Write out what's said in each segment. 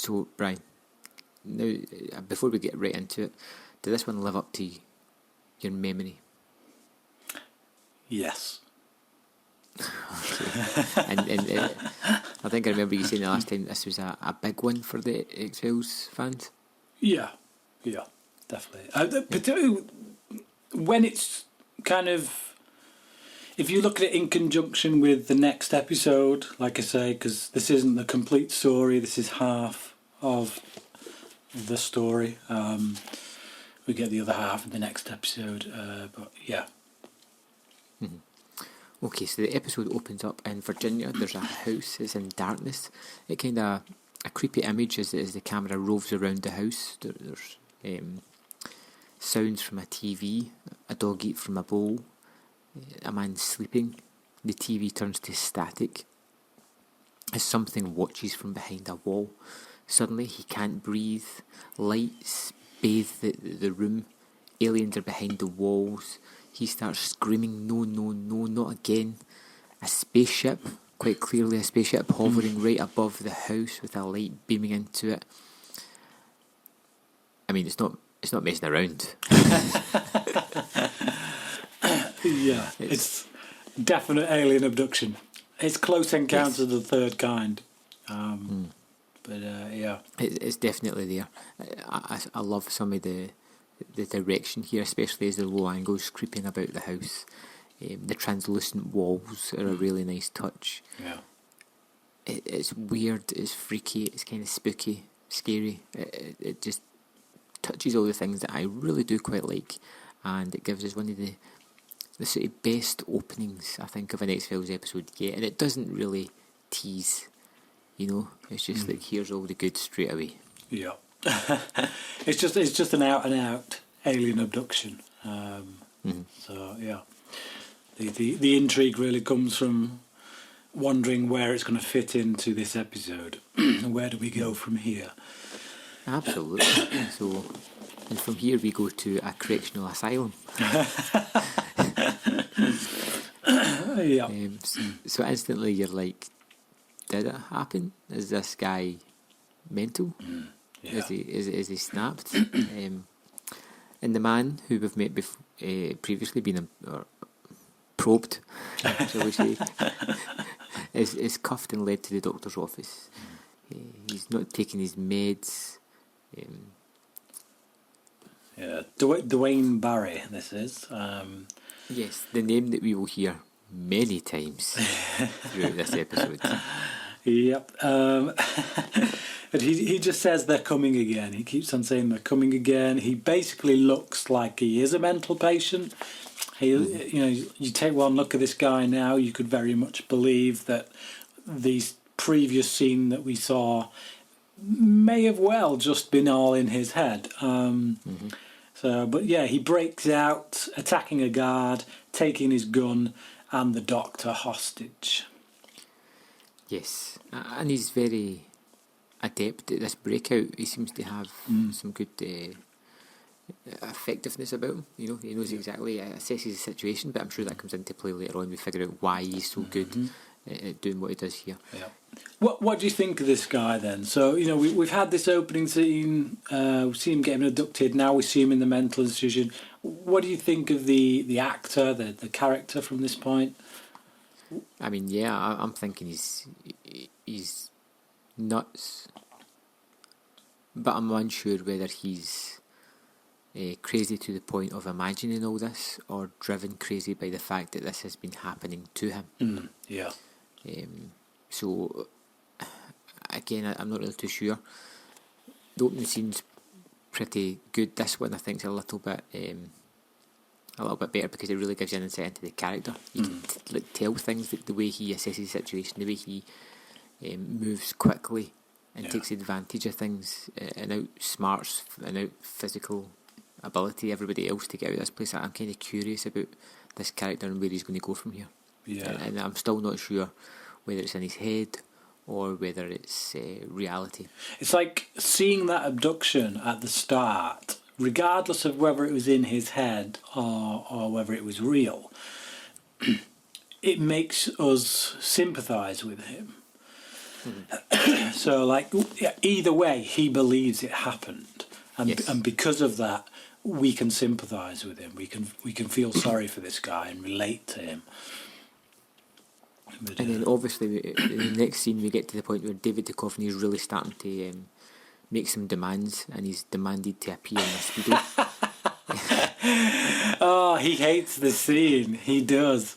So, Brian, now, before we get right into it, did this one live up to your memory? Yes. and I think I remember you saying the last time this was a big one for the X-Files fans. Yeah, definitely. Particularly when it's kind of, if you look at it in conjunction with the next episode, like I say, because this isn't the complete story, this is half of the story. We get the other half in the next episode, but yeah. Mm-hmm. Okay, so the episode opens up in Virginia. There's a house, it's in darkness. It kind of a creepy image as the camera roves around the house. There's sounds from a TV, a dog eat from a bowl, a man sleeping. The TV turns to static as something watches from behind a wall. Suddenly he can't breathe. Lights bathe the room. Aliens are behind the walls. He starts screaming, no, no, no, not again. A spaceship, quite clearly a spaceship, hovering right above the house with a light beaming into it. I mean, it's not messing around. Yeah, it's definite alien abduction. It's Close Encounters of the Third Kind. But yeah. It's definitely there. I love some of the direction here, especially as the low angles creeping about the house. The translucent walls are a really nice touch. Yeah. It's weird, it's freaky, it's kind of spooky, scary. It just touches all the things that I really do quite like, and it gives us one of the sort of best openings, I think, of an X-Files episode yet. And it doesn't really tease, it's just like, here's all the good straight away. Yeah. It's just an out and out alien abduction. So yeah, the intrigue really comes from wondering where it's going to fit into this episode. Where do we go from here? Absolutely. So, and from here we go to a correctional asylum. Yeah. So instantly you're like, did it happen? Is this guy mental? Yeah. Is he snapped? And the man who we've met previously, been probed, shall we say, is cuffed and led to the doctor's office. He's not taking his meds. Yeah, Duane Barry. This is. Yes, the name that we will hear many times throughout this episode. Yep. But he just says they're coming again. He keeps on saying they're coming again. He basically looks like he is a mental patient. You take one look at this guy now, you could very much believe that the previous scene that we saw may have well just been all in his head. So, but yeah, he breaks out, attacking a guard, taking his gun, and the doctor hostage. Yes, and he's very adept at this breakout. He seems to have some good effectiveness about him. He knows exactly, assesses the situation, but I'm sure that comes into play later on. We figure out why he's so good at doing what he does here. Yeah. What do you think of this guy then? So, we've had this opening scene, we see him getting abducted, now we see him in the mental institution. What do you think of the actor, the character from this point? I mean, yeah, I'm thinking he's nuts, but I'm unsure whether he's crazy to the point of imagining all this, or driven crazy by the fact that this has been happening to him. Yeah. So again, I'm not really too sure. The opening scene's pretty good. This one I think is a little bit better because it really gives you an insight into the character. You can tell things, the way he assesses the situation, the way he moves quickly and takes advantage of things, and outsmarts and out physical ability everybody else to get out of this place. I'm kind of curious about this character and where he's going to go from here. Yeah. And I'm still not sure whether it's in his head or whether it's reality. It's like seeing that abduction at the start, regardless of whether it was in his head or whether it was real, it makes us sympathise with him. So, like, either way, he believes it happened, and because of that, we can sympathise with him. We can feel sorry for this guy and relate to him. But, and then obviously in the next scene we get to the point where David Duchovny is really starting to make some demands, and he's demanded to appear in a Speedo. Oh, he hates the scene. He does.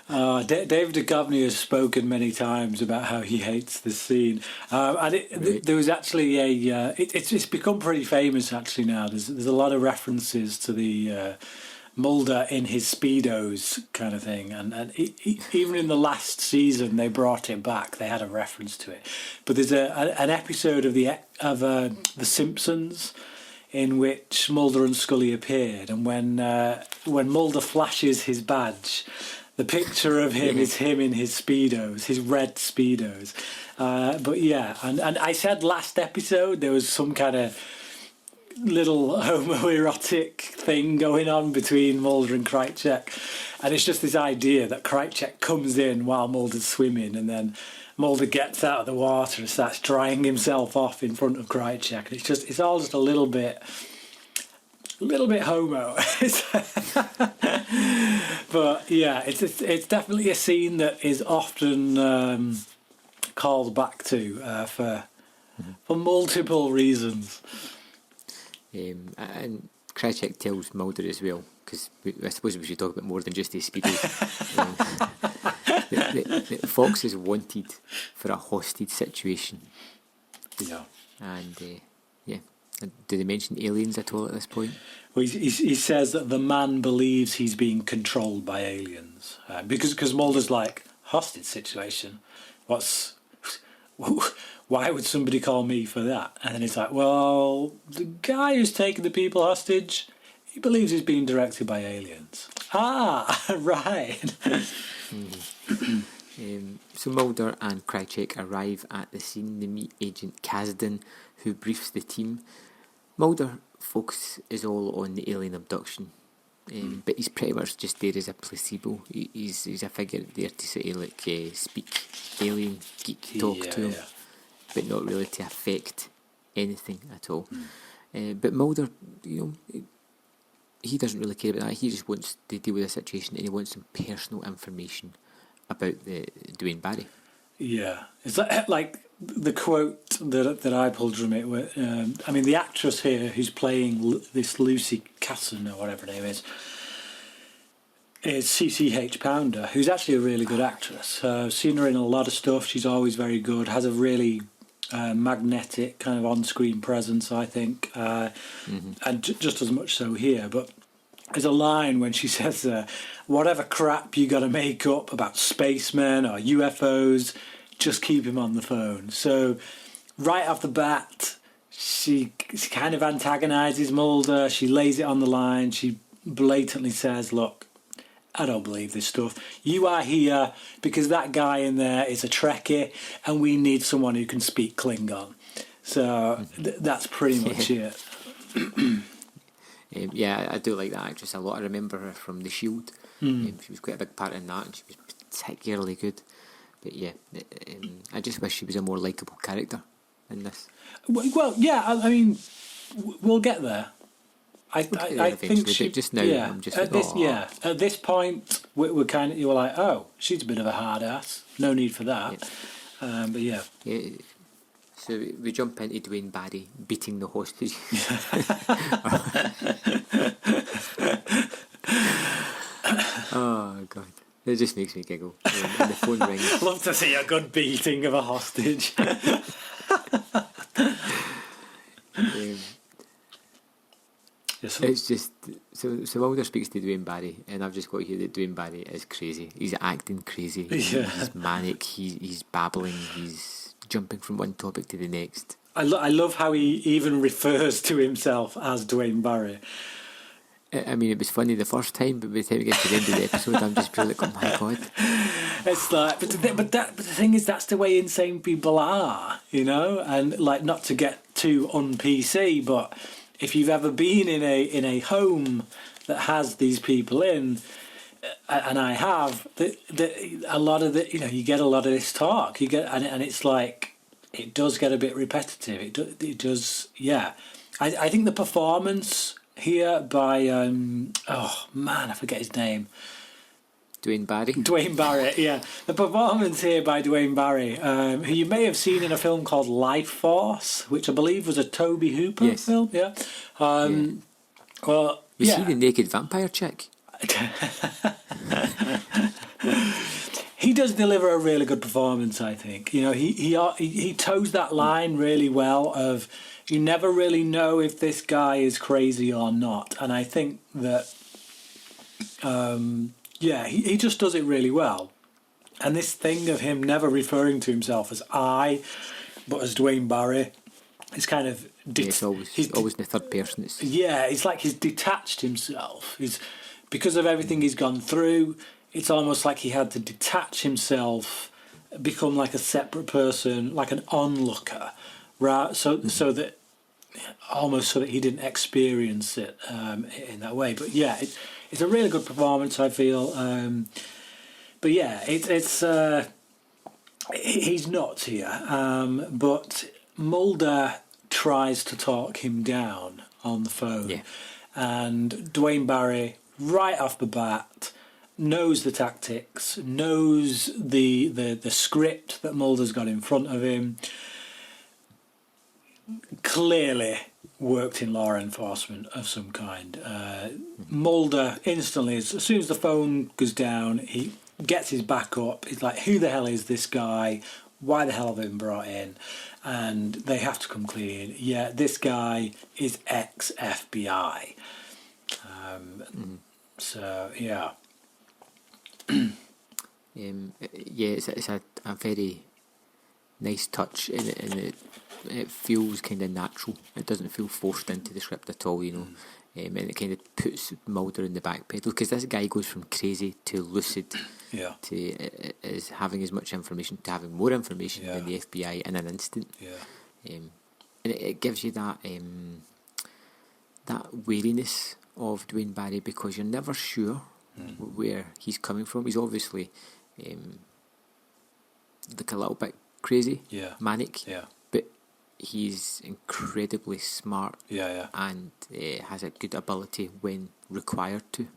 David Duchovny has spoken many times about how he hates the scene, and there was actually it's become pretty famous actually now. There's a lot of references to the Mulder in his Speedos kind of thing, and even in the last season they brought it back. They had a reference to it, but there's an episode of the Simpsons in which Mulder and Scully appeared, and when Mulder flashes his badge, the picture of him is him in his Speedos, his red Speedos. But yeah, and I said last episode there was some kind of little homoerotic thing going on between Mulder and Krycek, and it's just this idea that Krycek comes in while Mulder's swimming, and then Mulder gets out of the water and starts drying himself off in front of Krycek. And it's all just a little bit homo. But yeah, it's definitely a scene that is often called back to for multiple reasons. And Krycek tells Mulder as well, because I suppose we should talk about more than just his Speedos. The Fox is wanted for a hostage situation. Yeah. And do they mention aliens at all at this point? Well, he says that the man believes he's being controlled by aliens, because Mulder's like, hostage situation? Why would somebody call me for that? And then he's like, well, the guy who's taking the people hostage, he believes he's being directed by aliens. Ah, right. So Mulder and Krycek arrive at the scene. They meet Agent Kasdan, who briefs the team. Mulder focus is all on the alien abduction, but he's pretty much just there as a placebo. He's a figure there to sort of speak alien geek talk to him, but not really to affect anything at all. But Mulder, he doesn't really care about that. He just wants to deal with the situation, and he wants some personal information about the Duane Barry. Yeah, it's like the quote that I pulled from it. Where, the actress here who's playing this Lucy Casson or whatever her name is CCH Pounder, who's actually a really good actress. I've seen her in a lot of stuff. She's always very good. Has a really magnetic kind of on-screen presence, I think, and just as much so here. But there's a line when she says, whatever crap you got to make up about spacemen or UFOs, just keep him on the phone. So right off the bat, she kind of antagonises Mulder. She lays it on the line. She blatantly says, look, I don't believe this stuff. You are here because that guy in there is a Trekkie, and we need someone who can speak Klingon. So that's pretty much it. I do like that actress a lot. I remember her from The Shield. She was quite a big part in that, and she was particularly good. But yeah, I just wish she was a more likeable character in this. Well, yeah, I mean, we'll get there. I think she just now. Yeah, I'm just at this point, we're kind of, you were like, oh, she's a bit of a hard ass. No need for that. Yeah. But yeah. So we jump into Duane Barry beating the hostage. Oh God, it just makes me giggle. And the phone rings. Love to see a good beating of a hostage. It's just so Mulder speaks to Duane Barry, and I've just got here that Duane Barry is crazy. He's acting crazy. He's manic. He's babbling. He's jumping from one topic to the next. I love how he even refers to himself as Duane Barry. I mean, it was funny the first time, but by the time we get to the end of the episode, I'm just really like, oh my God. It's like, but the thing is, that's the way insane people are, and like, not to get too un-PC, but if you've ever been in a home that has these people in, and I have, a lot of the, you get a lot of this talk. You get, and it's like, it does get a bit repetitive. It does, yeah. I think the performance here by, oh man, I forget his name. Duane Barry. Duane Barry, yeah. The performance here by Duane Barry, who you may have seen in a film called Life Force, which I believe was a Tobe Hooper film. Yeah. Well, Was he the naked vampire chick? He does deliver a really good performance, I think. He toes that line really well of you never really know if this guy is crazy or not. And I think that, he just does it really well. And this thing of him never referring to himself as I, but as Duane Barry, is kind of... It's always in the third person. It's like he's detached himself. Because of everything he's gone through, it's almost like he had to detach himself, become like a separate person, like an onlooker, right? So that he didn't experience it in that way. But yeah, it's a really good performance, I feel. But yeah, it's he's nuts here. But Mulder tries to talk him down on the phone, and Duane Barry, right off the bat, knows the tactics, knows the script that Mulder's got in front of him. Clearly worked in law enforcement of some kind. Mulder instantly, as soon as the phone goes down, he gets his back up. He's like, who the hell is this guy? Why the hell have they been brought in? And they have to come clean. Yeah, this guy is ex-FBI. So, yeah. It's a very nice touch, and it feels kind of natural. It doesn't feel forced into the script at all, and it kind of puts Mulder in the back pedal, because this guy goes from crazy to lucid, to is having as much information to having more information than the FBI in an instant. And it gives you that wariness of Duane Barry, because you're never sure where he's coming from. He's obviously like a little bit crazy, manic, but he's incredibly smart, and has a good ability when required to.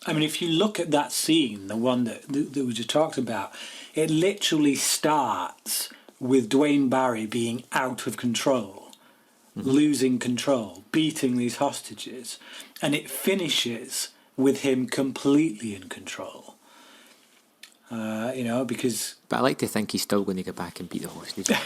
I mean, if you look at that scene, the one that we just talked about, it literally starts with Duane Barry being out of control, losing control, beating these hostages, and it finishes with him completely in control. Because... But I like to think he's still going to go back and beat the hostages.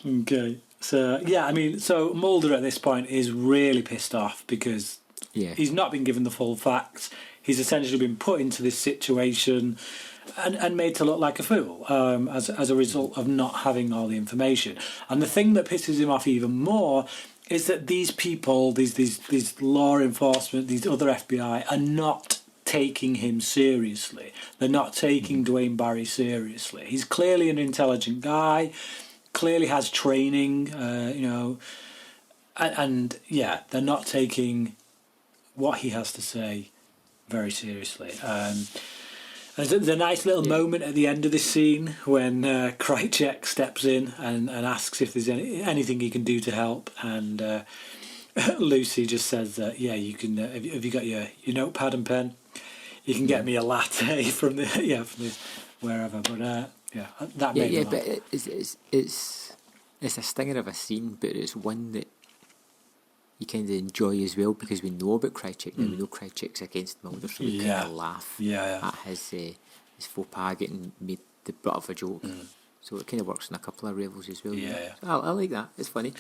Okay. So Mulder at this point is really pissed off, because he's not been given the full facts. He's essentially been put into this situation and made to look like a fool as a result of not having all the information. And the thing that pisses him off even more is that these people, these law enforcement, these other FBI, are not taking him seriously. They're not taking Duane Barry seriously. He's clearly an intelligent guy, clearly has training, and they're not taking what he has to say very seriously. There's a nice little moment at the end of this scene when Krycek steps in and asks if there's anything he can do to help, and Lucy just says that you can. Have you got your notepad and pen? You can get me a latte from the wherever. But that made me laugh. But it's a stinger of a scene, but it's one that you kind of enjoy as well, because we know about Krycek now. We know Krycek's against Mulder, so we kind of laugh at his faux pas getting made the butt of a joke. So it kind of works on a couple of levels as well. So I like that. It's funny.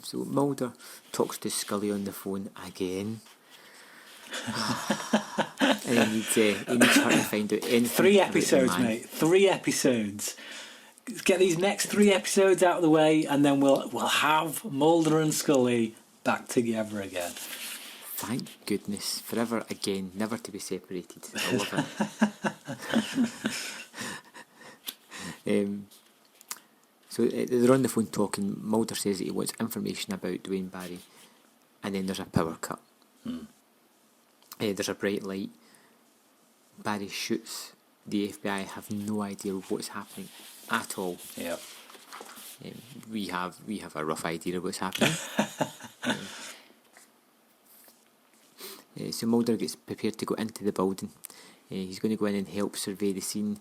So Mulder talks to Scully on the phone again. And he needs her to find out anything. 3 episodes, mate. 3 episodes. Get these next 3 episodes out of the way, and then we'll have Mulder and Scully back together again. Thank goodness. Forever again, never to be separated. I love it. So they're on the phone talking. Mulder says that he wants information about Duane Barry. and then there's a power cut. There's a bright light. Barry shoots. The FBI have no idea what's happening at all. Yeah. We have a rough idea of what's happening. So Mulder gets prepared to go into the building. He's going to go in and help survey the scene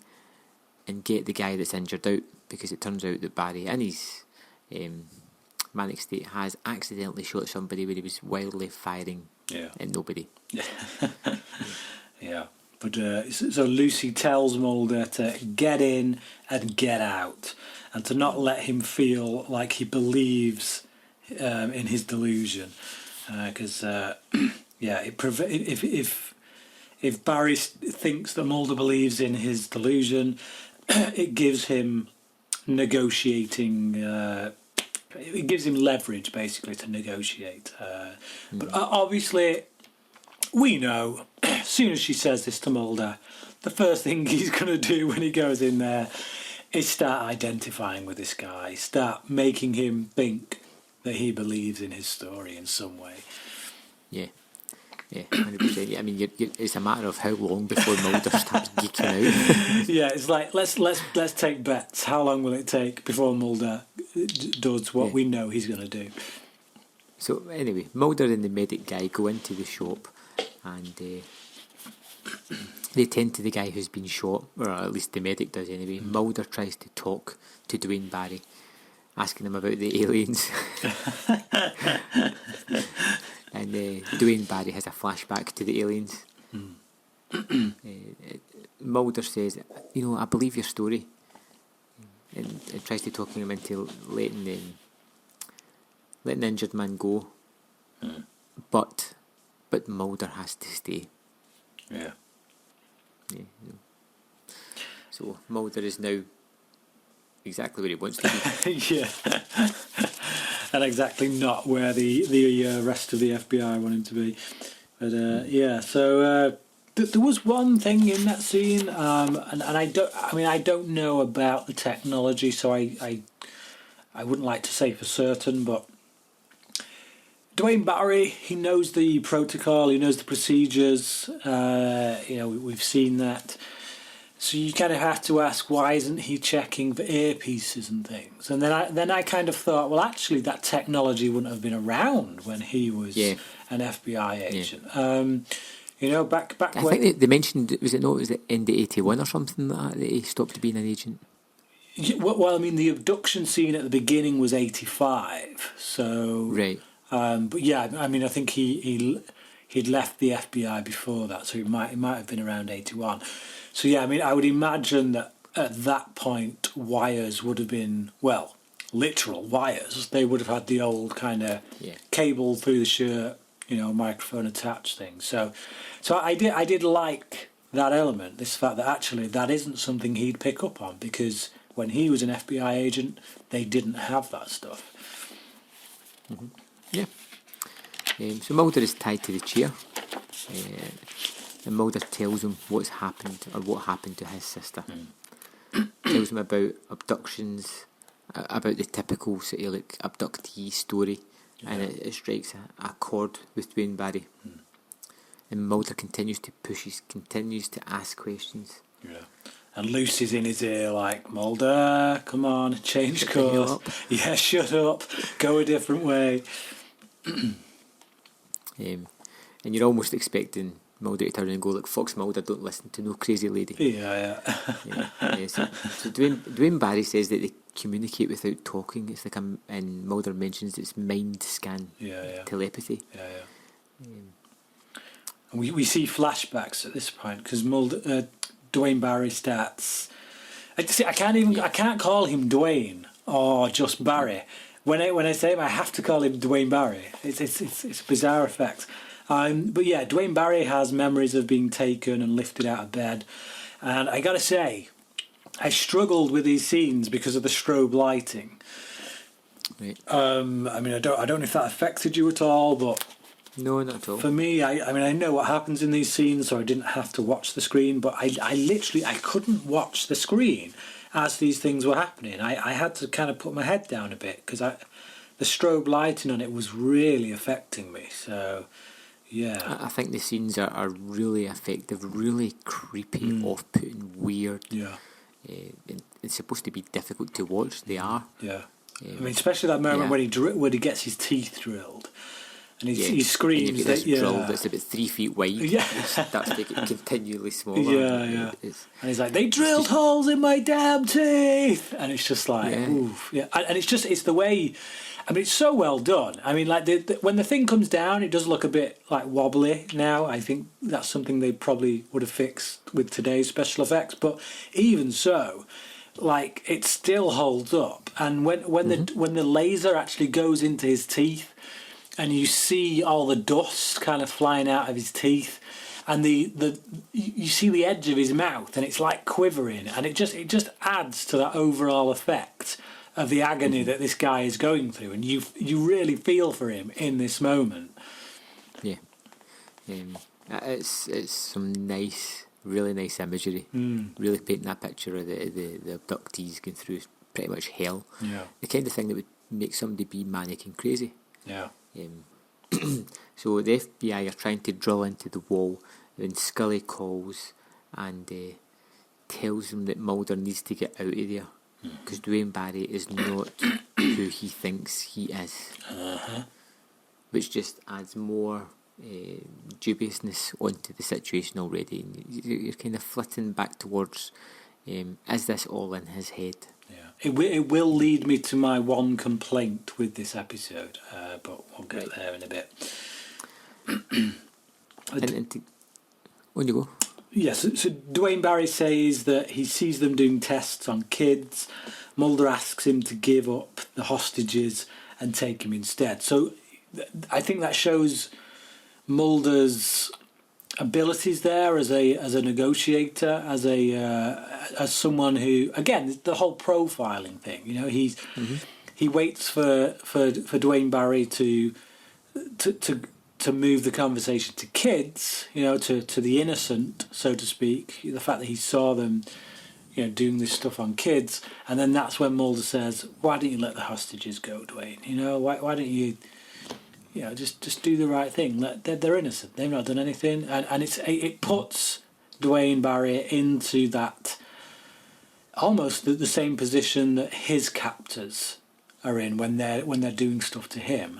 and get the guy that's injured out, because it turns out that Barry, in his manic state, has accidentally shot somebody when he was wildly firing at nobody. Yeah. But so Lucy tells Mulder to get in and get out, and to not let him feel like he believes in his delusion, because if Barry thinks that Mulder believes in his delusion, it gives him negotiating. It gives him leverage, basically, to negotiate. But obviously, we know, as soon as she says this to Mulder, the first thing he's going to do when he goes in there is start identifying with this guy, start making him think that he believes in his story in some way. Yeah, 100%. I mean, it's a matter of how long before Mulder starts geeking out. Yeah, it's like let's take bets. How long will it take before Mulder does what we know he's going to do? So anyway, Mulder and the medic guy go into the shop, and they tend to the guy who's been shot, or at least the medic does anyway. Mulder tries to talk to Duane Barry, asking him about the aliens. And Duane Barry has a flashback to the aliens. Mulder says, I believe your story, and tries to talk him into letting the injured man go. But Mulder has to stay. Yeah. So Mulder is now exactly where he wants to be. Yeah. And exactly not where the rest of the FBI want him to be. But so there was one thing in that scene, and I don't know about the technology, so I wouldn't like to say for certain, but Duane Barry, he knows the protocol, he knows the procedures. We've seen that. So you kind of have to ask, why isn't he checking for earpieces and things? And then I kind of thought, well, actually, that technology wouldn't have been around when he was an FBI agent. Back I when... think they mentioned, was it end of 81 or something like that he stopped being an agent? Well, I mean, the abduction scene at the beginning was 85, so... Right. But yeah, I mean, I think he'd left the FBI before that, so it might have been around 81. So yeah, I mean, I would imagine that at that point, wires would have been, well, literal wires. They would have had the old kind of cable through the shirt, microphone attached thing. So I did like that element, this fact that actually that isn't something he'd pick up on, because when he was an FBI agent, they didn't have that stuff. Mm-hmm. Yeah. So Mulder is tied to the chair. And Mulder tells him what happened to his sister. Tells him about abductions, about the typical sort of like abductee story, and it strikes a chord with Duane Barry. And Mulder continues to ask questions. Yeah. And Lucy's in his ear like, Mulder, come on, change course. Yeah, shut up, go a different way. And you're almost expecting Mulder to turn and go like, "Fox Mulder, don't listen to no crazy lady." Yeah. So Duane Barry says that they communicate without talking. It's like and Mulder mentions it's mind scan, telepathy. And we see flashbacks at this point because Duane Barry starts. I can't call him Duane or just Barry. When I say him, I have to call him Duane Barry. It's a bizarre effect. But yeah, Duane Barry has memories of being taken and lifted out of bed, and I gotta say, I struggled with these scenes because of the strobe lighting. Right. I mean, I don't know if that affected you at all, but no, not at all. For me, I know what happens in these scenes, so I didn't have to watch the screen, but I literally couldn't watch the screen as these things were happening. I had to kind of put my head down a bit because the strobe lighting on it was really affecting me. So, yeah. I think the scenes are really effective, really creepy, off-putting, weird. Yeah. It's supposed to be difficult to watch. They are. Yeah. I mean, especially that moment when he gets his teeth drilled, and he screams and you get this drill that's about 3 feet wide. Yeah. It starts to get continually smaller. Yeah. And he's like, they drilled holes in my damn teeth, and it's just like, oof. Yeah. And it's the way. I mean, it's so well done. I mean, like when the thing comes down, it does look a bit like wobbly now. I think that's something they probably would have fixed with today's special effects. But even so, like, it still holds up. And when the laser actually goes into his teeth, and you see all the dust kind of flying out of his teeth, and you see the edge of his mouth, and it's like quivering, and it just adds to that overall effect of the agony that this guy is going through, and you really feel for him in this moment. Yeah, it's some nice, really nice imagery. Really painting that picture of the abductees going through pretty much hell. Yeah, the kind of thing that would make somebody be manic and crazy. Yeah. So the FBI are trying to drill into the wall, and Scully calls and tells them that Mulder needs to get out of there because Duane Barry is not who he thinks he is, which just adds more dubiousness onto the situation already. And you're kind of flitting back towards, is this all in his head? Yeah, it will lead me to my one complaint with this episode, but we'll get there in a bit. On you go. Yes, so Duane Barry says that he sees them doing tests on kids. Mulder asks him to give up the hostages and take him instead. So I think that shows Mulder's abilities there as a negotiator, as someone who, again, the whole profiling thing. You know, he waits for Duane Barry to move the conversation to kids, you know, to the innocent, so to speak. The fact that he saw them, you know, doing this stuff on kids, and then that's when Mulder says, "Why don't you let the hostages go, Duane? You know, why don't you, you know, just do the right thing? They're innocent. They've not done anything." And it puts Duane Barry into that almost the same position that his captors are in when they're doing stuff to him.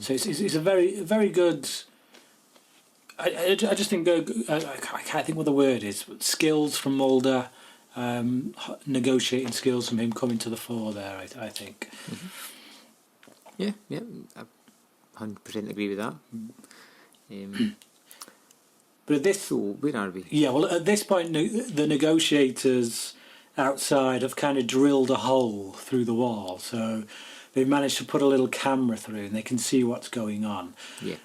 So it's a very good. I just think I can't think what the word is. But skills from Mulder, negotiating skills from him coming to the fore there. I think. Yeah, I 100% agree with that. But at this, so where are we? Yeah, well, at this point, the negotiators outside have kind of drilled a hole through the wall, so they've managed to put a little camera through, and they can see what's going on. Yeah.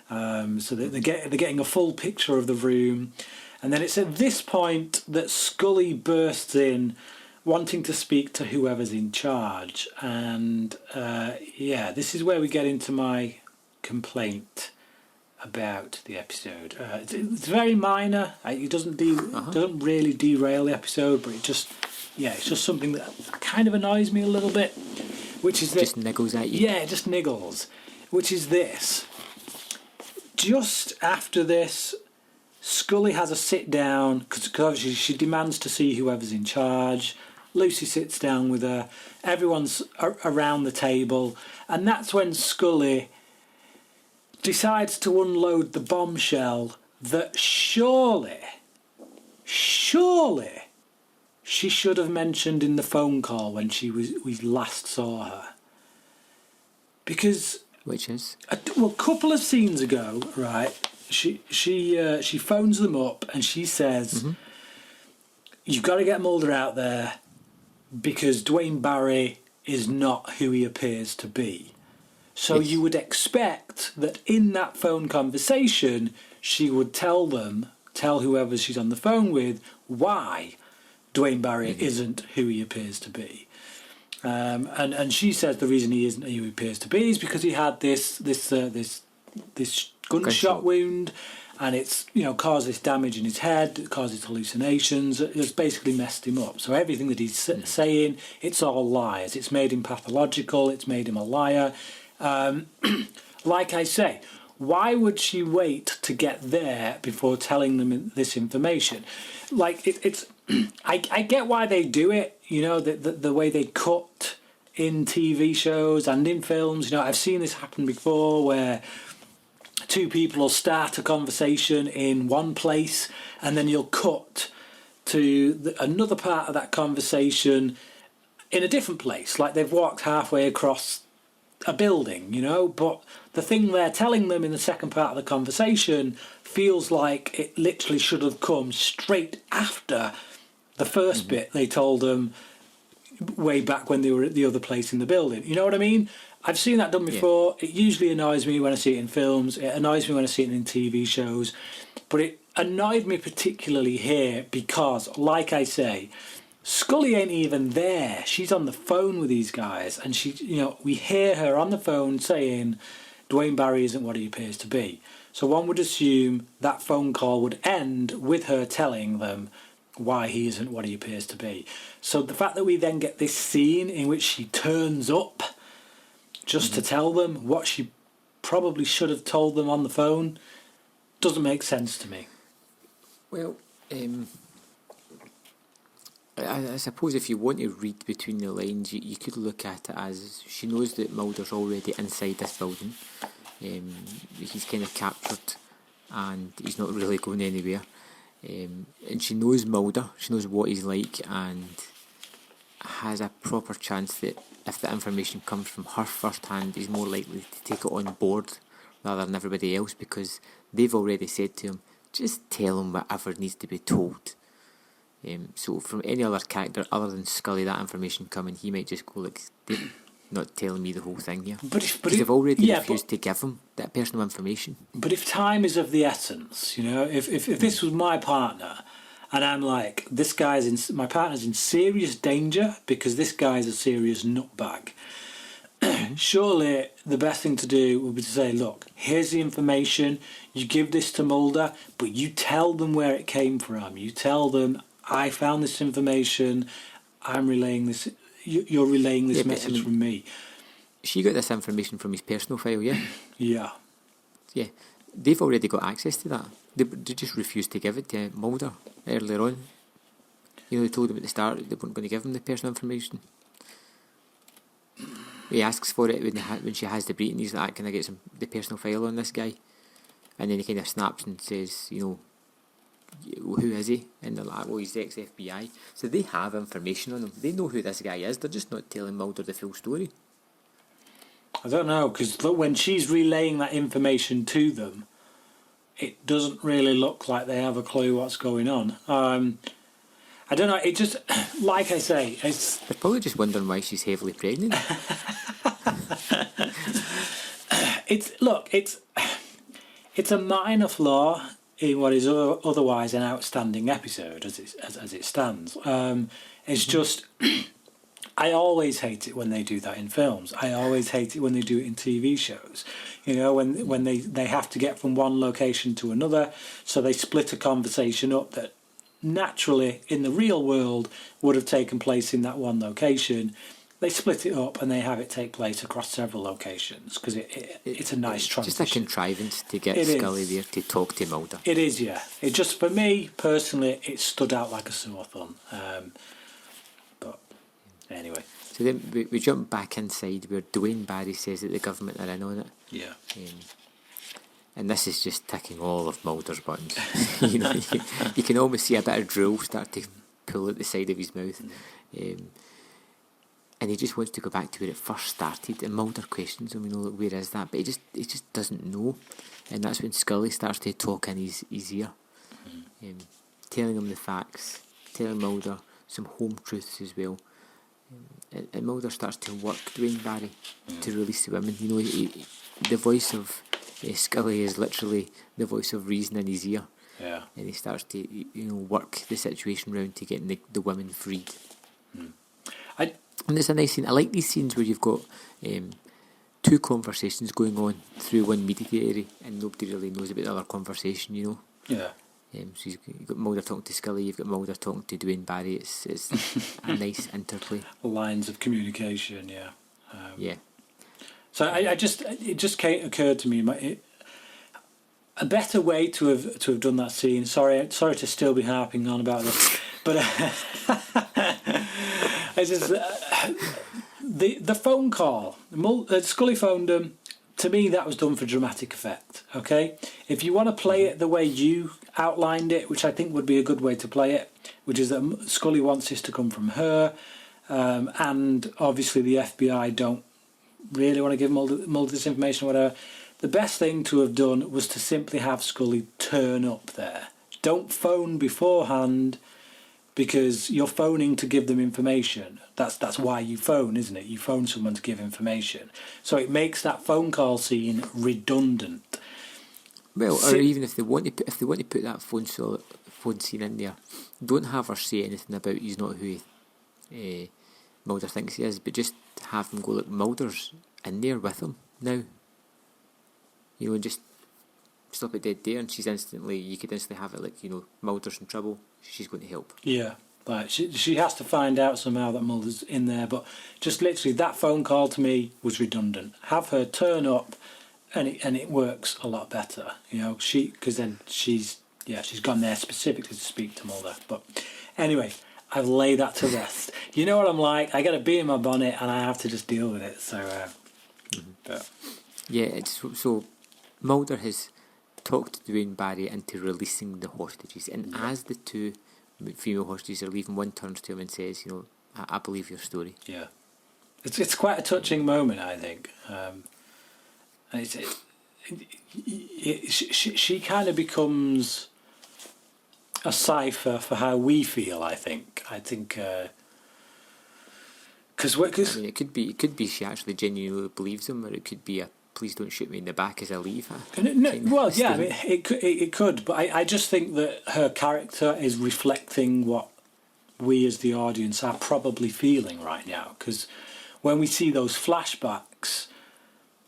So they're getting a full picture of the room, and then it's at this point that Scully bursts in, wanting to speak to whoever's in charge, and this is where we get into my complaint about the episode. It's very minor. It doesn't really derail the episode, but it's just something that kind of annoys me a little bit, which is just niggles at you. Yeah, it just niggles. Which is this. Just after this, Scully has a sit down because obviously she demands to see whoever's in charge. Lucy sits down with her. Everyone's around the table, and that's when Scully decides to unload the bombshell that surely she should have mentioned in the phone call when we last saw her. Because which is a couple of scenes ago, right? She phones them up and she says, "You've got to get Mulder out there because Duane Barry is not who he appears to be." So you would expect that in that phone conversation, she would tell whoever she's on the phone with why Duane Barry isn't who he appears to be. And she says the reason he isn't who he appears to be is because he had this gunshot wound, and it's, you know, caused this damage in his head, it causes hallucinations, it's basically messed him up. So everything that he's saying, it's all lies. It's made him pathological, it's made him a liar. Like I say, why would she wait to get there before telling them this information? Like, it's I get why they do it, you know, the way they cut in TV shows and in films. You know, I've seen this happen before where two people will start a conversation in one place and then you'll cut to another part of that conversation in a different place, like they've walked halfway across a building, you know, but the thing they're telling them in the second part of the conversation feels like it literally should have come straight after the first bit they told them way back when they were at the other place in the building. You know what I mean? I've seen that done before. It usually annoys me when I see it in films. It annoys me when I see it in TV shows. But it annoyed me particularly here because, like I say, Scully ain't even there. She's on the phone with these guys, and she, you know, we hear her on the phone saying Duane Barry isn't what he appears to be. So one would assume that phone call would end with her telling them why he isn't what he appears to be. So the fact that we then get this scene in which she turns up just to tell them what she probably should have told them on the phone doesn't make sense to me. Well, I suppose if you want to read between the lines, you could look at it as she knows that Mulder's already inside this building. He's kind of captured and he's not really going anywhere. And she knows Mulder, she knows what he's like, and has a proper chance that if the information comes from her first hand, he's more likely to take it on board rather than everybody else, because they've already said to him, just tell him whatever needs to be told. So from any other character other than Scully, that information coming, he might just go like, they're not telling me the whole thing here. But they've already refused to give him that personal information. But if time is of the essence, you know, if this was my partner, and I'm like, my partner's in serious danger because this guy's a serious nutbag, surely the best thing to do would be to say, look, here's the information, you give this to Mulder, but you tell them where it came from. You tell them, I found this information, I'm relaying this, you're relaying this message from me. She got this information from his personal file, yeah? Yeah. Yeah. They've already got access to that. They just refused to give it to Mulder earlier on. You know, they told him at the start they weren't going to give him the personal information. He asks for it when she has the briefing. He's like, can I get the personal file on this guy? And then he kind of snaps and says, you know, who is he? And they're like, well, he's the ex-FBI. So they have information on him. They know who this guy is. They're just not telling Mulder the full story. I don't know, because when she's relaying that information to them, it doesn't really look like they have a clue what's going on. I don't know, it just, like I say, it's... They're probably just wondering why she's heavily pregnant. It's a minor flaw in what is otherwise an outstanding episode as it stands. It's just... I always hate it when they do that in films. I always hate it when they do it in TV shows. You know, when they have to get from one location to another, so they split a conversation up that naturally in the real world would have taken place in that one location. They split it up and they have it take place across several locations because it's a nice transition. Just a contrivance to get Scully there to talk to Mulder. It is, yeah. It just, for me personally, it stood out like a sore thumb. But anyway. So then we jump back inside where Duane Barry says that the government are in on it. Yeah. And this is just ticking all of Mulder's buttons. You know, you can almost see a bit of drool start to pull at the side of his mouth. And he just wants to go back to where it first started. And Mulder questions him, you know, where is that? But he just doesn't know. And that's when Scully starts to talk in his ear, telling him the facts, telling Mulder some home truths as well. And Mulder starts to work Duane Barry to release the women. You know, the voice of Scully is literally the voice of reason in his ear. Yeah. And he starts to, you know, work the situation round to getting the women freed. And it's a nice scene. I like these scenes where you've got two conversations going on through one media diary, and nobody really knows about the other conversation, you know. Yeah. So you've got Mulder talking to Scully, you've got Mulder talking to Duane Barry. It's a nice interplay. Lines of communication, yeah. Yeah. So it just occurred to me, a better way to have done that scene. Sorry to still be harping on about this, but it's just the phone call. Scully phoned him. To me, that was done for dramatic effect. Okay, if you want to play it the way you outlined it, which I think would be a good way to play it, which is that Scully wants this to come from her, and obviously the FBI don't really want to give Mulder this information or whatever. The best thing to have done was to simply have Scully turn up there. Don't phone beforehand, because you're phoning to give them information. That's why you phone, isn't it? You phone someone to give information. So it makes that phone call scene redundant. Well, or even if they want to put that phone scene in there, don't have her say anything about he's not who Mulder thinks he is, but just have him go, look, Mulder's in there with him now. You know, just stop it dead there, and you could instantly have it like, you know, Mulder's in trouble, she's going to help. Yeah, like she has to find out somehow that Mulder's in there, but just literally that phone call to me was redundant. Have her turn up, and it works a lot better, you know. Because then she's gone there specifically to speak to Mulder. But anyway, I've laid that to rest. You know what I'm like? I get a bee in my bonnet, and I have to just deal with it. So, but yeah, it's so Mulder has talked Duane Barry into releasing the hostages, and as the two female hostages are leaving, one turns to him and says, you know, I believe your story. Yeah, it's quite a touching moment, I think. And she kind of becomes a cipher for how we feel, I think. Because I mean, it could be she actually genuinely believes him, or it could be a please don't shoot me in the back as I leave. Well, yeah, I mean, it could, but I just think that her character is reflecting what we as the audience are probably feeling right now. Because when we see those flashbacks,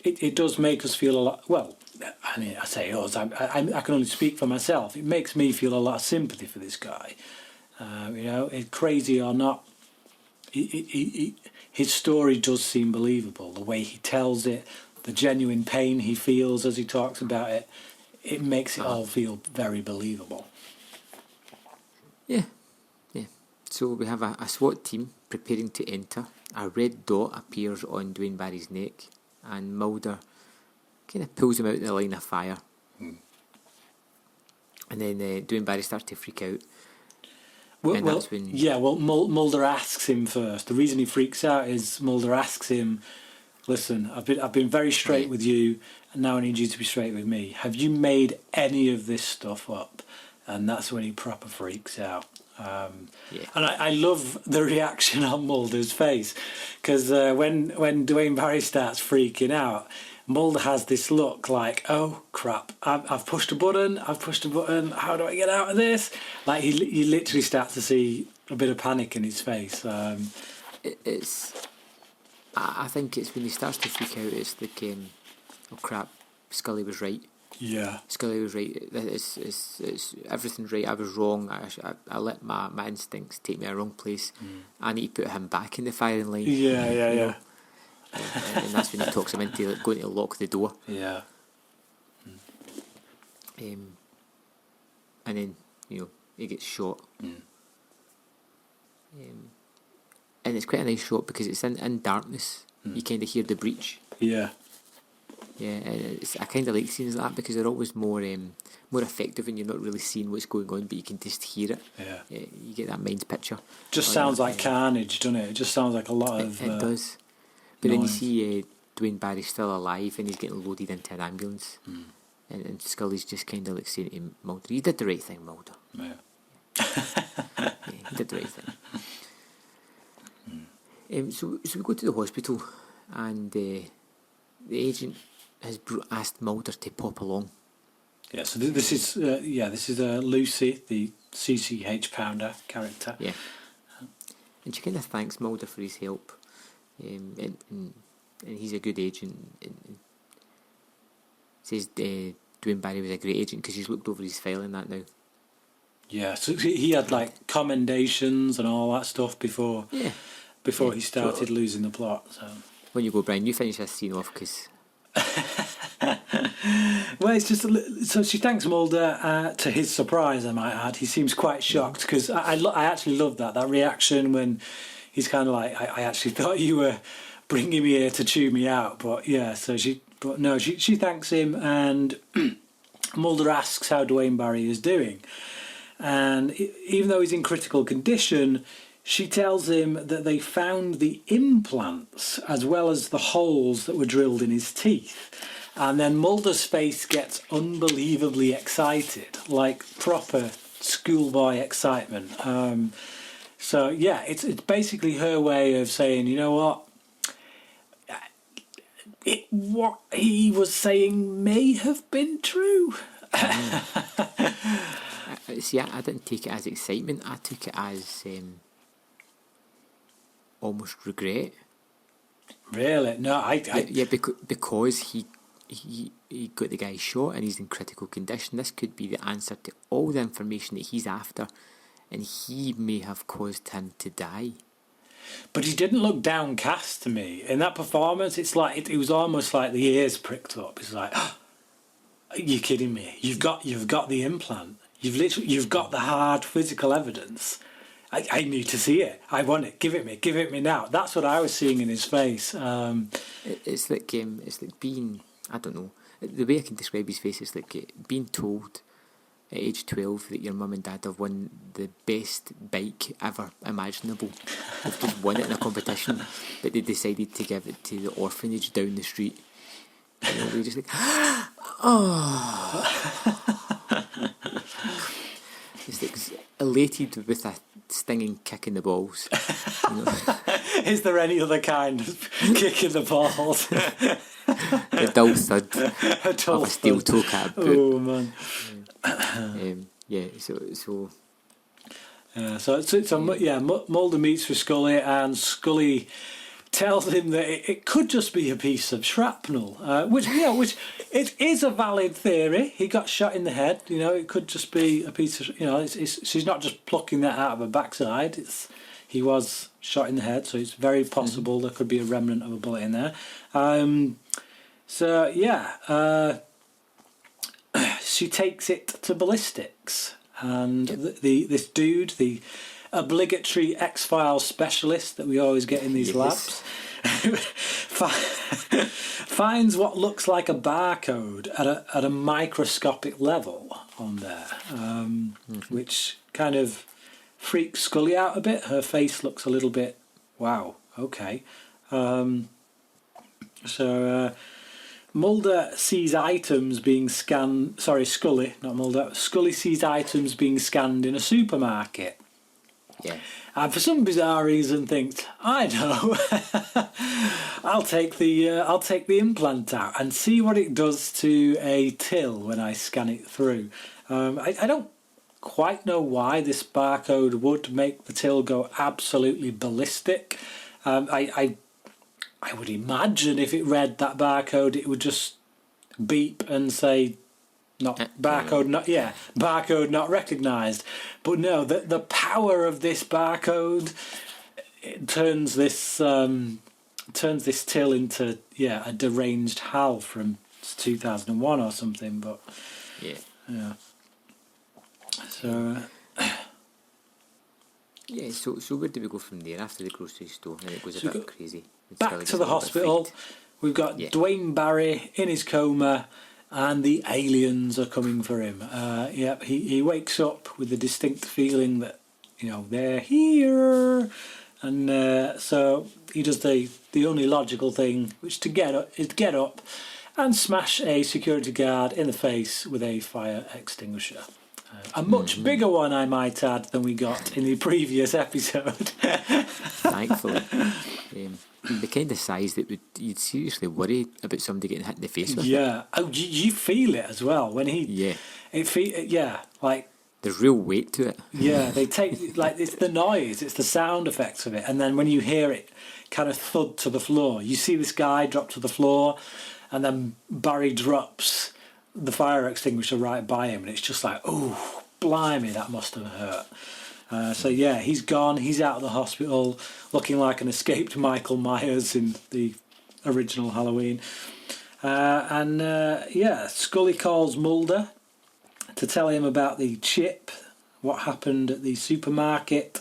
it does make us feel a lot. Well, I mean, I say us. I can only speak for myself. It makes me feel a lot of sympathy for this guy. You know, crazy or not, his story does seem believable. The way he tells it, the genuine pain he feels as he talks about it, it makes it all feel very believable. Yeah. So we have a SWAT team preparing to enter. A red dot appears on Duane Barry's neck, and Mulder kind of pulls him out of the line of fire. And then Duane Barry starts to freak out. Mulder asks him first. The reason he freaks out is Mulder asks him, listen, I've been very straight with you, and now I need you to be straight with me. Have you made any of this stuff up? And that's when he proper freaks out. And I love the reaction on Mulder's face, because when Duane Barry starts freaking out, Mulder has this look like, oh crap, I've pushed a button, how do I get out of this? Like you literally start to see a bit of panic in his face. I think it's when he starts to freak out, it's like, oh crap, Scully was right. Yeah. Scully was right. It's everything's right. I was wrong. I let my instincts take me a wrong place. I need to put him back in the firing line. Yeah. And that's when he talks him into going to lock the door. Yeah. And then, you know, he gets shot. And it's quite a nice shot because it's in darkness. You kind of hear the breach. Yeah. Yeah, and I kind of like scenes like that because they're always more effective when you're not really seeing what's going on, but you can just hear it. Yeah. You get that mind picture. Just sounds like carnage, doesn't it? It just sounds like a lot of. It does. But then you see Duane Barry still alive and he's getting loaded into an ambulance, and Scully's just kind of like saying to Mulder, "You did the right thing, Mulder." Yeah. You did the right thing. So we go to the hospital, and the agent has asked Mulder to pop along. Yeah, so this is Lucy, the CCH Pounder character. Yeah, and she kind of thanks Mulder for his help, and he's a good agent. Says Duane Barry was a great agent because he's looked over his file and that now. Yeah, so he had like commendations and all that stuff before he started losing the plot. So when you go, Brian, you finish this scene off because. Well, it's just so she thanks Mulder. To his surprise, I might add, he seems quite shocked because I actually love that reaction when he's kind of like, I actually thought you were bringing me here to chew me out, but yeah. So she thanks him, and Mulder asks how Duane Barry is doing. And even though he's in critical condition, she tells him that they found the implants as well as the holes that were drilled in his teeth. And then Mulder's face gets unbelievably excited, like proper schoolboy excitement. So yeah, it's basically her way of saying, you know what? What he was saying may have been true. See, I didn't take it as excitement. I took it as almost regret. Really? No, yeah, because he got the guy shot and he's in critical condition. This could be the answer to all the information that he's after, and he may have caused him to die. But he didn't look downcast to me in that performance. It's like it was almost like the ears pricked up. It's like, oh, are you kidding me? You've got the implant. You've got the hard physical evidence. I need to see it. I want it. Give it me now. That's what I was seeing in his face. It's like being, I don't know, the way I can describe his face is like being told at age 12 that your mum and dad have won the best bike ever imaginable. They've just won it in a competition, but they decided to give it to the orphanage down the street. You know, they're just like, oh. It's like elated with a stinging kick in the balls. You know? Is there any other kind of kick in the balls? A dull thud of a steel toe cap boot. Oh man. Mulder meets with Scully, and Scully tells him that it could just be a piece of shrapnel, which it is a valid theory. He got shot in the head. You know, it could just be a piece of. You know, she's not just plucking that out of her backside. He was shot in the head, so it's very possible there could be a remnant of a bullet in there. She takes it to ballistics, and this dude, the obligatory X-Files specialist that we always get in these labs, finds what looks like a barcode at a microscopic level on there, which kind of freaks Scully out a bit. Her face looks a little bit, wow, okay. Mulder sees items being scanned. Sorry, Scully, not Mulder. Scully sees items being scanned in a supermarket. Yeah. And for some bizarre reason thinks, I know, I'll take the implant out and see what it does to a till when I scan it through. I don't quite know why this barcode would make the till go absolutely ballistic. I would imagine if it read that barcode, it would just beep and say, barcode not recognised. But no, the power of this barcode, it turns this till into a deranged HAL from 2001 or something. But yeah. So. Yeah, so where do we go from there after the grocery store? And it goes a bit crazy. Back to the hospital. We've got Duane Barry in his coma, and the aliens are coming for him. He wakes up with the distinct feeling that, you know, they're here. And so he does the only logical thing, which is to get up and smash a security guard in the face with a fire extinguisher. A much bigger one, I might add, than we got in the previous episode. Thankfully. The kind of size that you'd seriously worry about somebody getting hit in the face with. Yeah. Oh, you feel it as well when he. Yeah. Like There's real weight to it. Yeah, they take, like, it's the noise, it's the sound effects of it, and then when you hear it kind of thud to the floor, you see this guy drop to the floor, and then Barry drops the fire extinguisher right by him, and it's just like, oh, blimey, that must have hurt. So yeah, he's gone, he's out of the hospital, looking like an escaped Michael Myers in the original Halloween. Yeah, Scully calls Mulder to tell him about the chip, what happened at the supermarket,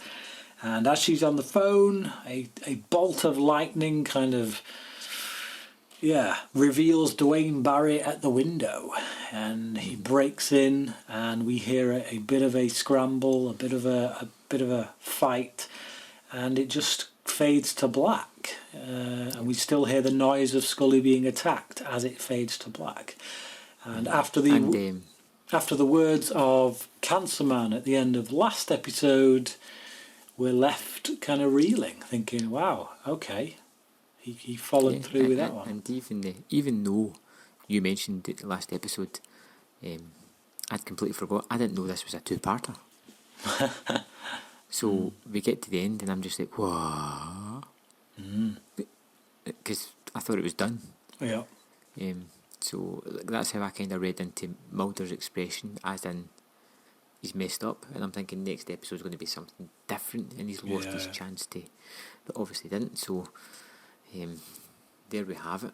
and as she's on the phone, a bolt of lightning kind of reveals Duane Barry at the window, and he breaks in, and we hear a bit of a scramble, a bit of a fight, and it just fades to black, and we still hear the noise of Scully being attacked as it fades to black, and after the words of Cancer Man at the end of last episode, we're left kind of reeling, thinking, wow, okay, he followed through with that one. And even though you mentioned it last episode, I'd completely forgot. I didn't know this was a two-parter. So we get to the end and I'm just like, whoa. Because I thought it was done. Yeah. So that's how I kind of read into Mulder's expression, as in he's messed up, and I'm thinking next episode's going to be something different, and he's lost his chance to, but obviously didn't. So there we have it.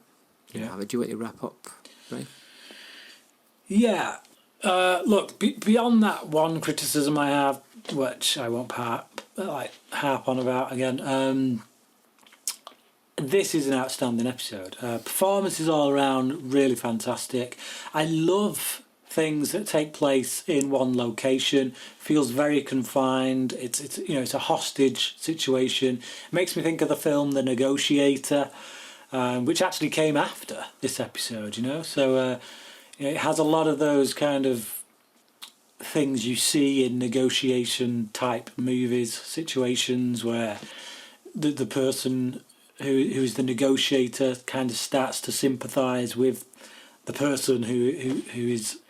Do you want to wrap up, right? Yeah. Look, beyond that one criticism I have, which I won't harp on about again, this is an outstanding episode. Performances all around really fantastic. I love things that take place in one location. Feels very confined. It's a hostage situation. It makes me think of the film The Negotiator, which actually came after this episode. So it has a lot of those kind of things you see in negotiation type movies, situations where the person who's the negotiator kind of starts to sympathise with the person who's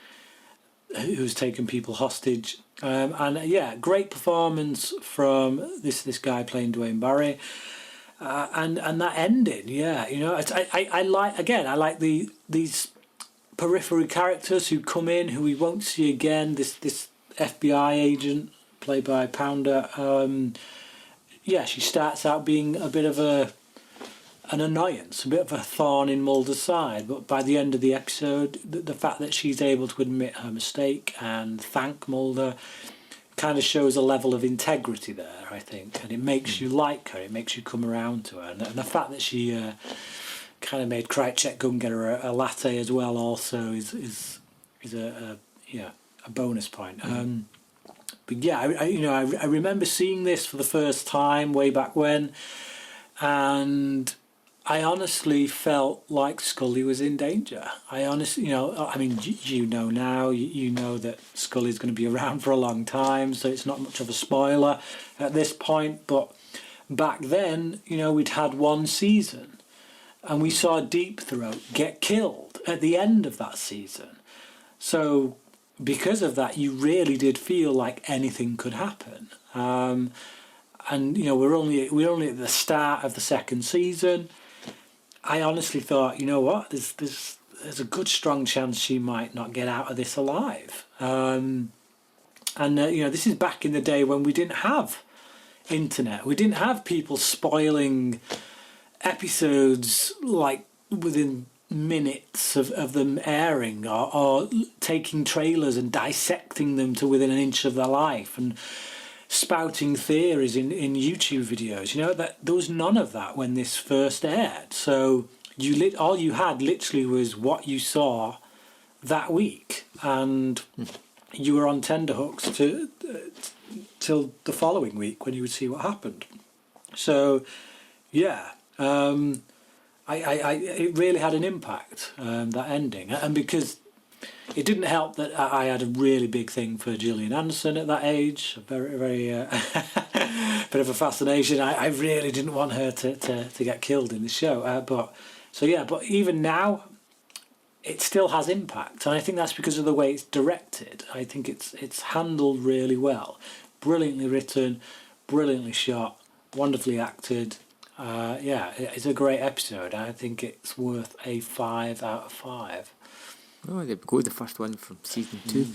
taken people hostage, great performance from this guy playing Duane Barry, and that ending, I like these periphery characters who come in who we won't see again. This FBI agent played by Pounder, she starts out being a bit of an annoyance, a bit of a thorn in Mulder's side, but by the end of the episode, the fact that she's able to admit her mistake and thank Mulder kind of shows a level of integrity there, I think, and it makes you like her, it makes you come around to her, and the fact that she kind of made Krychek go and get her a latte as well also is a bonus point. But I remember seeing this for the first time way back when, and I honestly felt like Scully was in danger. I honestly, now, you know that Scully's going to be around for a long time, so it's not much of a spoiler at this point. But back then, we'd had one season, and we saw Deep Throat get killed at the end of that season. So because of that, you really did feel like anything could happen. And we're only at the start of the second season. I honestly thought, there's a good strong chance she might not get out of this alive. This is back in the day when we didn't have internet. We didn't have people spoiling episodes like within minutes of them airing, or taking trailers and dissecting them to within an inch of their life and spouting theories in YouTube videos. That there was none of that when this first aired. So all you had literally was what you saw that week, and you were on tenterhooks till the following week when you would see what happened. So it really had an impact, that ending, and because it didn't help that I had a really big thing for Gillian Anderson at that age, a very, very bit of a fascination. I really didn't want her to get killed in the show, but even now, it still has impact, and I think that's because of the way it's directed. I think it's handled really well, brilliantly written, brilliantly shot, wonderfully acted. It's a great episode. I think it's worth a 5 out of 5. Oh, there we go, the first one from season 2.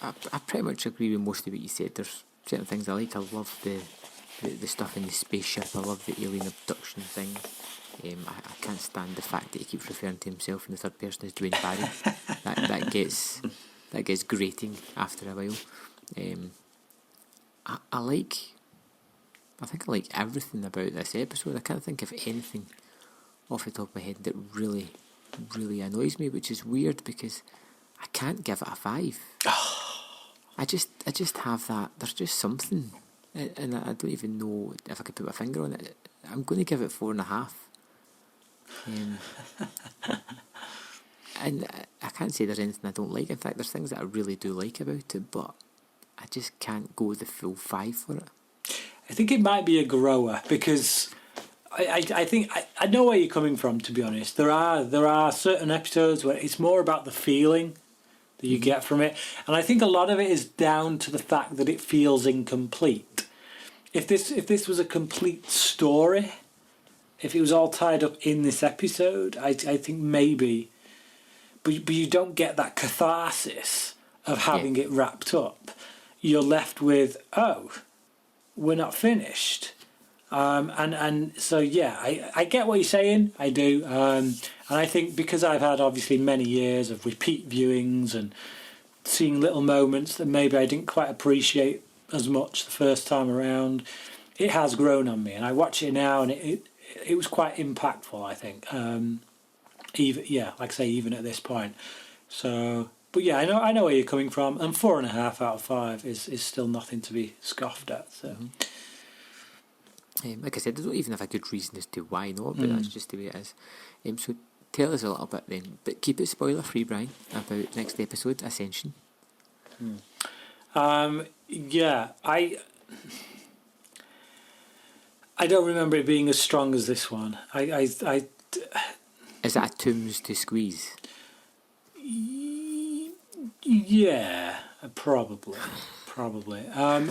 I pretty much agree with most of what you said. There's certain things I like. I love the stuff in the spaceship. I love the alien abduction thing. I can't stand the fact that he keeps referring to himself in the third person as Duane Barry. that gets grating after a while. I think I like everything about this episode. I can't think of anything off the top of my head that really, really annoys me, which is weird because I can't give it a 5. I just have that. There's just something, and I don't even know if I could put my finger on it. I'm going to give it 4.5. And I can't say there's anything I don't like. In fact, there's things that I really do like about it, but I just can't go the full 5 for it. I think it might be a grower because I think I know where you're coming from. To be honest, there are certain episodes where it's more about the feeling that you get from it, and I think a lot of it is down to the fact that it feels incomplete. If this was a complete story, if it was all tied up in this episode, I think maybe, but you don't get that catharsis of having it wrapped up. You're left with, we're not finished. And so, I get what you're saying, I do. And I think because I've had obviously many years of repeat viewings and seeing little moments that maybe I didn't quite appreciate as much the first time around, it has grown on me. And I watch it now and it was quite impactful, I think. Even at this point. So, but yeah, I know where you're coming from, and 4.5 out of 5 is still nothing to be scoffed at. So, like I said, I don't even have a good reason as to why not, but that's just the way it is. So tell us a little bit then, but keep it spoiler free, Brian, about next episode, Ascension. I don't remember it being as strong as this one. Is that a Tooms to squeeze? Yeah, probably.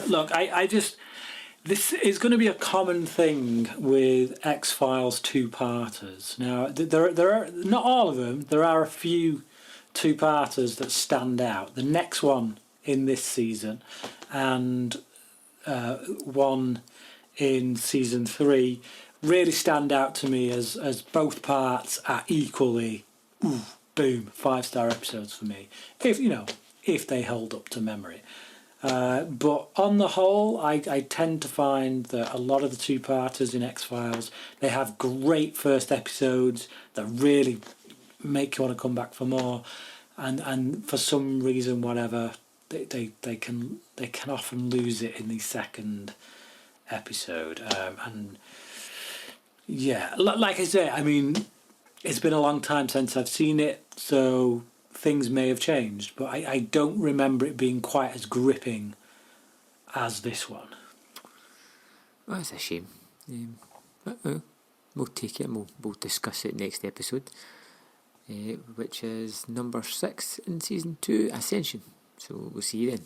Look, I just... This is going to be a common thing with X-Files two-parters. Now, there are not all of them. There are a few two-parters that stand out. The next one in this season and one in season 3 really stand out to me as both parts are equally boom 5-star episodes for me. If they hold up to memory. But on the whole, I tend to find that a lot of the two-parters in X-Files, they have great first episodes that really make you want to come back for more, and for some reason, whatever, they can often lose it in the second episode. Like I say, I mean, it's been a long time since I've seen it, so things may have changed, but I don't remember it being quite as gripping as this one. Well, that's a shame. We'll take it and we'll discuss it next episode, which is number 6 in season 2, Ascension. So we'll see you then.